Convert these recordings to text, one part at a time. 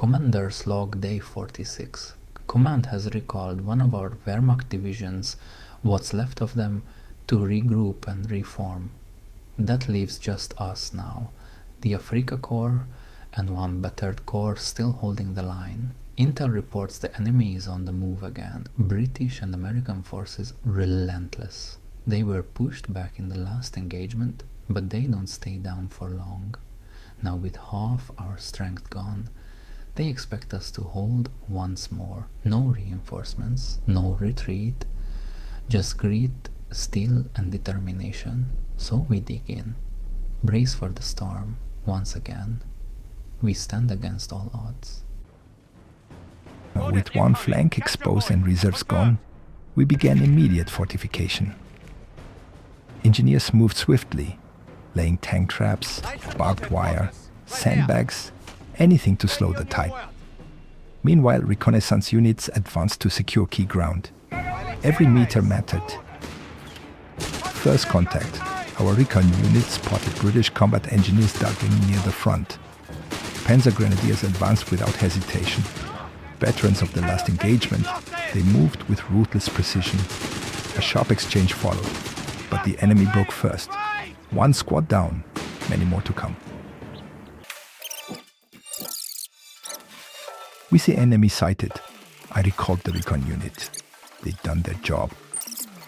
Commander's Log Day 46. Command has recalled one of our Wehrmacht divisions, what's left of them, to regroup and reform. That leaves just us now, the Afrika Corps and one battered corps still holding the line. Intel reports the enemy is on the move again. British and American forces relentless. They were pushed back in the last engagement, but they don't stay down for long. Now with half our strength gone, they expect us to hold once more. No reinforcements, no retreat, just grit, steel and determination. So we dig in. Brace for the storm, once again. We stand against all odds. With one flank exposed and reserves gone, we began immediate fortification. Engineers moved swiftly, laying tank traps, barbed wire, sandbags, anything to slow the tide. Meanwhile, reconnaissance units advanced to secure key ground. Every meter mattered. First contact, our recon units spotted British combat engineers dug in near the front. Panzer Grenadiers advanced without hesitation. Veterans of the last engagement, they moved with ruthless precision. A sharp exchange followed, but the enemy broke first. One squad down, many more to come. We see enemy sighted. I recalled the recon unit. They'd done their job.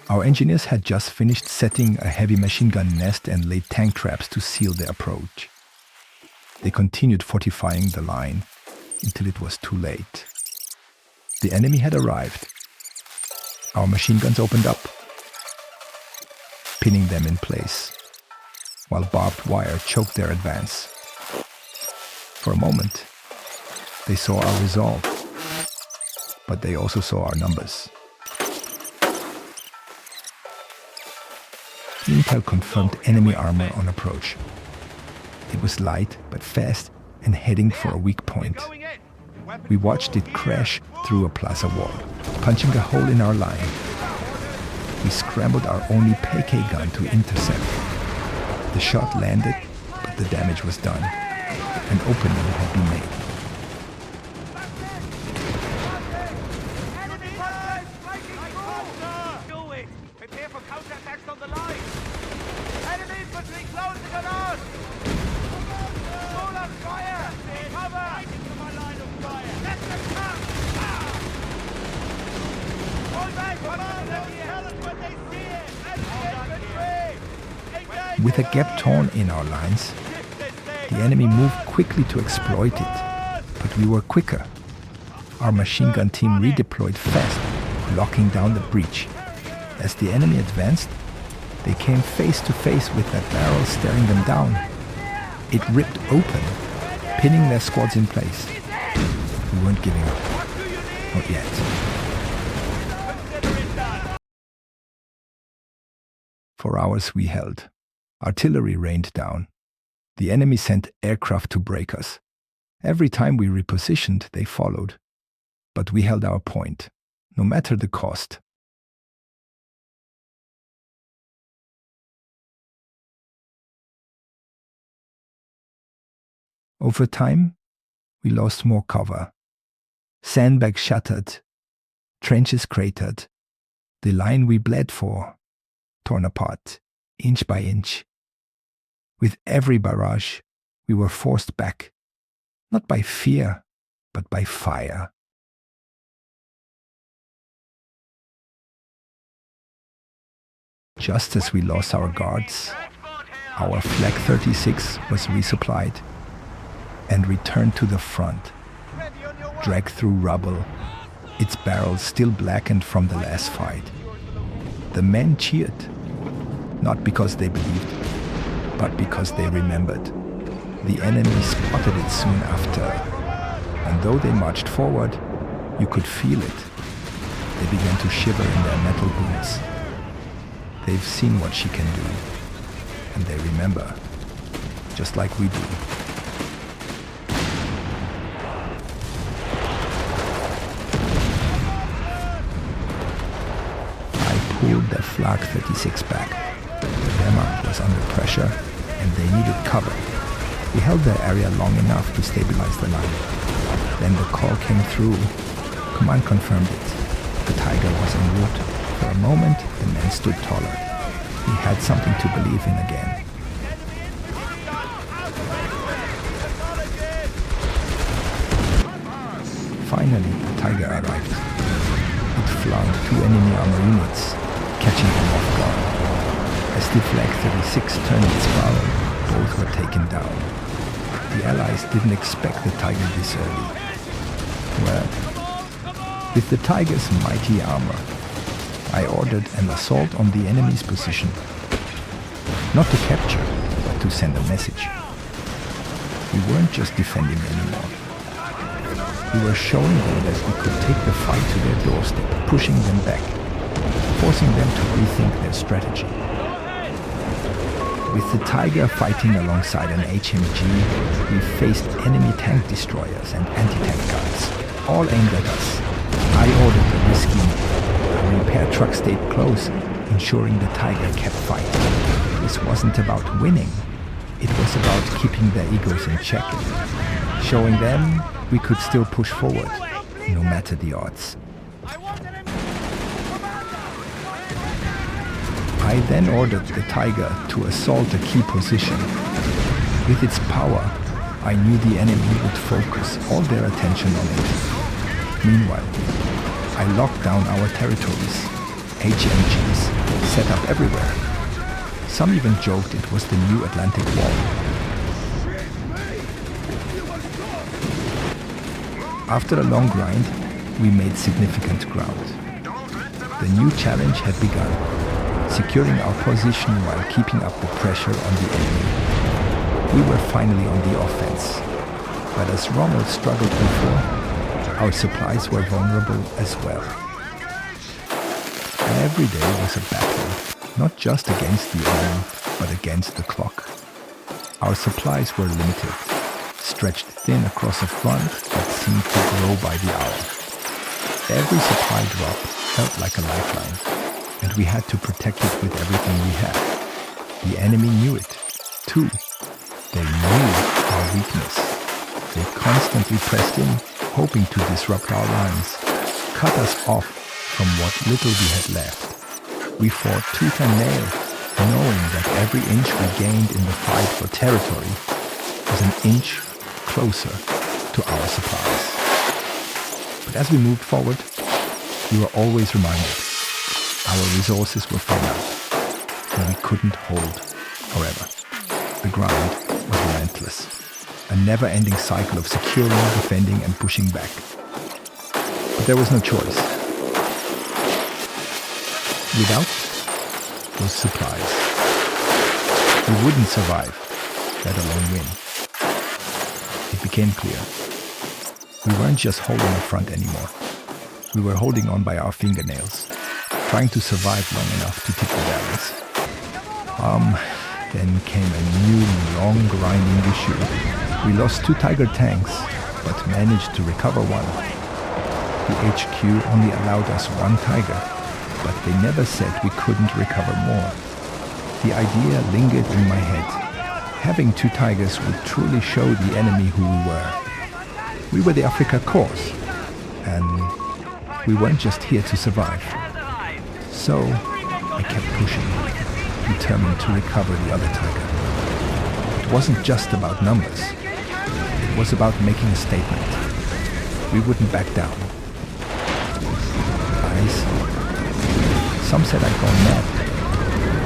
Our engineers had just finished setting a heavy machine gun nest and laid tank traps to seal their approach. They continued fortifying the line until it was too late. The enemy had arrived. Our machine guns opened up, pinning them in place, while barbed wire choked their advance. For a moment, they saw our resolve, but they also saw our numbers. Intel confirmed enemy armor on approach. It was light but fast and heading for a weak point. We watched it crash through a plaza wall, punching a hole in our line. We scrambled our only PK gun to intercept. The shot landed, but the damage was done. An opening had been made. With a gap torn in our lines, the enemy moved quickly to exploit it, but we were quicker. Our machine gun team redeployed fast, locking down the breach. As the enemy advanced, they came face to face with that barrel staring them down. It ripped open, pinning their squads in place. We weren't giving up. Not yet. For hours we held. Artillery rained down. The enemy sent aircraft to break us. Every time we repositioned, they followed. But we held our point, no matter the cost. Over time, we lost more cover. Sandbags shattered, trenches cratered. The line we bled for, torn apart, inch by inch. With every barrage, we were forced back, not by fear, but by fire. Just as we lost our guards, our Flak 36 was resupplied and returned to the front, dragged through rubble, its barrels still blackened from the last fight. The men cheered, not because they believed, but because they remembered. The enemy spotted it soon after, and though they marched forward, you could feel it. They began to shiver in their metal boots. They've seen what she can do, and they remember, just like we do. I pulled the Flak 36 back. The Wehrmacht was under pressure, and they needed cover. We held their area long enough to stabilize the line. When the call came through, command confirmed it. The Tiger was en route. For a moment, the man stood taller. He had something to believe in again. Finally, the Tiger arrived. It flung 2 enemy armor units, catching them off guard. As the Flak 36 turned its barrel, both were taken down. The Allies didn't expect the Tiger this early. Well, with the Tiger's mighty armor, I ordered an assault on the enemy's position. Not to capture, but to send a message. We weren't just defending anymore. We were showing them that we could take the fight to their doorstep, pushing them back, forcing them to rethink their strategy. With the Tiger fighting alongside an HMG, we faced enemy tank destroyers and anti-tank guns, all aimed at us. I ordered a risky move. A repair truck stayed close, ensuring the Tiger kept fighting. This wasn't about winning. It was about keeping their egos in check, showing them we could still push forward, no matter the odds. I then ordered the Tiger to assault a key position. With its power, I knew the enemy would focus all their attention on it. Meanwhile, I locked down our territories, HMGs set up everywhere. Some even joked it was the new Atlantic Wall. After a long grind, we made significant ground. The new challenge had begun, securing our position while keeping up the pressure on the enemy. We were finally on the offense. But as Rommel struggled before, our supplies were vulnerable as well. Every day was a battle, not just against the enemy, but against the clock. Our supplies were limited, stretched thin across a front that seemed to grow by the hour. Every supply drop felt like a lifeline, and we had to protect it with everything we had. The enemy knew it, too. They knew our weakness. They constantly pressed in, hoping to disrupt our lines, cut us off from what little we had left. We fought tooth and nail, knowing that every inch we gained in the fight for territory was an inch closer to our supplies. But as we moved forward, we were always reminded our resources were finite, and we couldn't hold forever. The grind was relentless, a never-ending cycle of securing, defending, and pushing back. But there was no choice. Without those supplies, we wouldn't survive, let alone win. It became clear. We weren't just holding a front anymore. We were holding on by our fingernails, trying to survive long enough to tip the balance. Then came a new, long grinding issue. We lost 2 Tiger tanks, but managed to recover one. The HQ only allowed us 1 Tiger, but they never said we couldn't recover more. The idea lingered in my head. Having 2 Tigers would truly show the enemy who we were. We were the Afrika Korps, and we weren't just here to survive. So I kept pushing, determined to recover the other Tiger. It wasn't just about numbers. It was about making a statement. We wouldn't back down. Eyes. Some said I'd gone mad.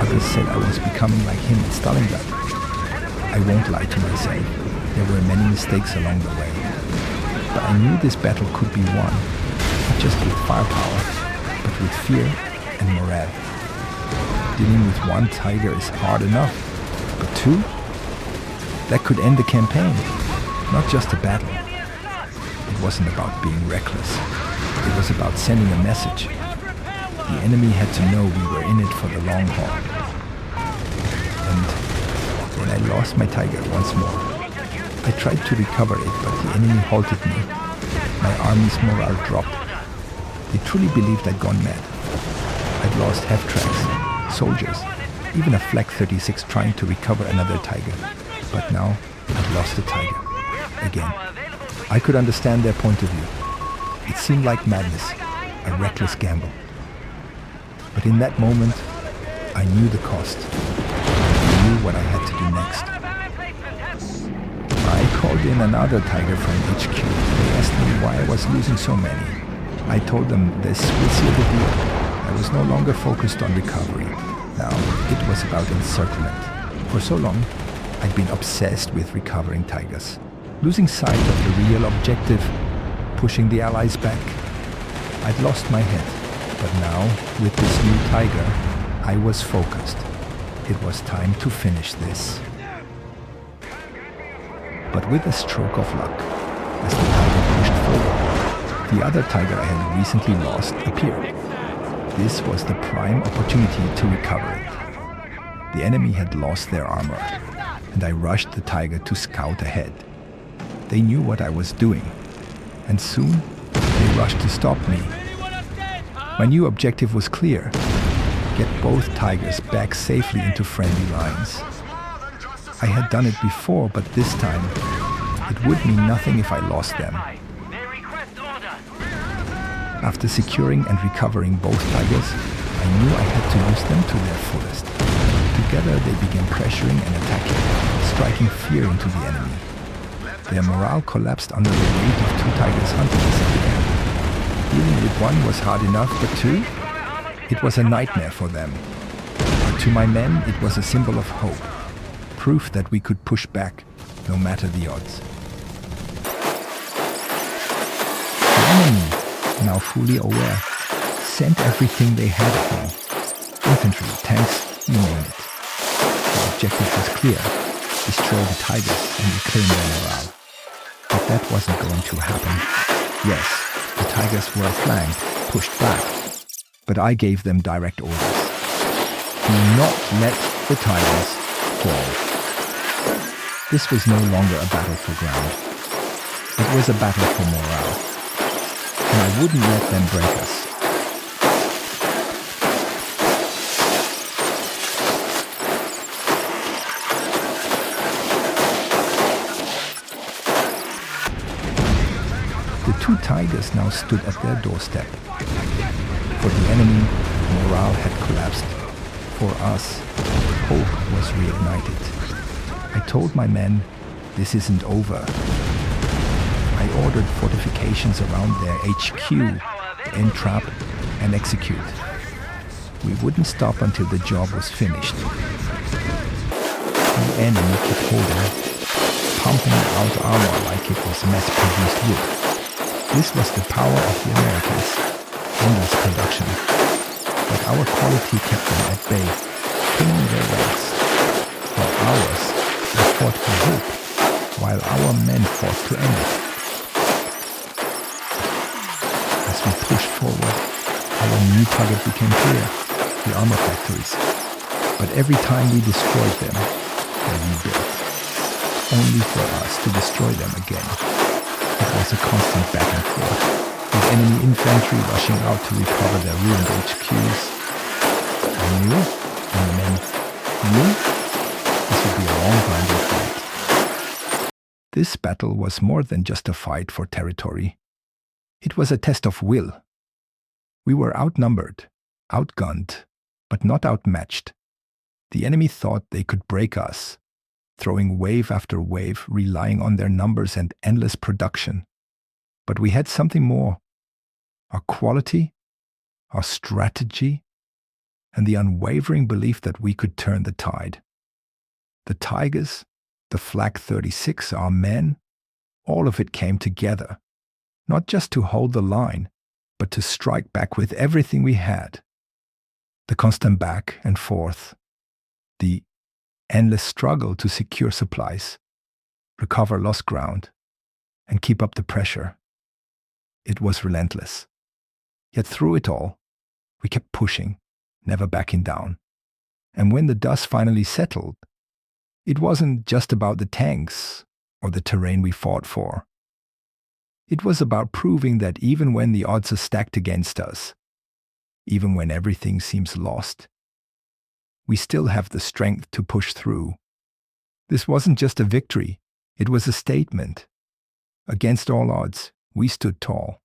Others said I was becoming like him in Stalingrad. I won't lie to myself. There were many mistakes along the way. But I knew this battle could be won, not just with firepower, but with fear and morale. Dealing with 1 Tiger is hard enough, but 2? That could end the campaign, not just a battle. It wasn't about being reckless. It was about sending a message. The enemy had to know we were in it for the long haul. And then I lost my Tiger once more. I tried to recover it, but the enemy halted me. My army's morale dropped. They truly believed I'd gone mad. I'd lost half-tracks, soldiers, even a Flak 36 trying to recover another Tiger. But now I'd lost a Tiger. Again. I could understand their point of view. It seemed like madness, a reckless gamble. But in that moment, I knew the cost. I knew what I had to do next. I called in another tiger from HQ. They asked me why I was losing so many. I told them this will seal the deal. I was no longer focused on recovery. Now it was about encirclement. For so long, I'd been obsessed with recovering tigers, losing sight of the real objective, pushing the Allies back. I'd lost my head, but now, with this new tiger, I was focused. It was time to finish this. But with a stroke of luck, as the tiger pushed forward, the other tiger I had recently lost appeared. This was the prime opportunity to recover it. The enemy had lost their armor, and I rushed the tiger to scout ahead. They knew what I was doing, and soon they rushed to stop me. My new objective was clear: get both tigers back safely into friendly lines. I had done it before, but this time it would mean nothing if I lost them. After securing and recovering both tigers, I knew I had to use them to their fullest. Together they began pressuring and attacking, striking fear into the enemy. Their morale collapsed under the weight of two tigers hunting us at the end. Dealing with one was hard enough, but two? It was a nightmare for them. But to my men, it was a symbol of hope. Proof that we could push back, no matter the odds. The enemy, now fully aware, sent everything they had at me. Infantry, tanks, you name it. The objective was clear: destroy the tigers and reclaim their morale. But that wasn't going to happen. Yes, the tigers were flanked, pushed back, but I gave them direct orders. Do not let the tigers fall. This was no longer a battle for ground. It was a battle for morale. And I wouldn't let them break us. The two tigers now stood at their doorstep. For the enemy, morale had collapsed. For us, hope was reignited. I told my men, this isn't over. I ordered fortifications around their HQ, entrap and execute. We wouldn't stop until the job was finished. The enemy kept holding, pumping out armor like it was mass-produced wood. This was the power of the Americans, endless production. But our quality kept them at bay, pinning their ranks. For ours, they fought for hope, while our men fought to end it. As we pushed forward, our new target became clear: the armor factories. But every time we destroyed them, they rebuilt. Only for us to destroy them again. It was a constant back and forth, with enemy infantry rushing out to recover their ruined HQs. I knew, and the men knew, this would be a long grinding fight. This battle was more than just a fight for territory. It was a test of will. We were outnumbered, outgunned, but not outmatched. The enemy thought they could break us, throwing wave after wave, relying on their numbers and endless production. But we had something more: our quality, our strategy, and the unwavering belief that we could turn the tide. The tigers, the Flak 36, our men, all of it came together, not just to hold the line, but to strike back with everything we had. The constant back and forth, the endless struggle to secure supplies, recover lost ground, and keep up the pressure. It was relentless. Yet through it all, we kept pushing, never backing down. And when the dust finally settled, it wasn't just about the tanks or the terrain we fought for. It was about proving that even when the odds are stacked against us, even when everything seems lost, we still have the strength to push through. This wasn't just a victory, it was a statement. Against all odds, we stood tall.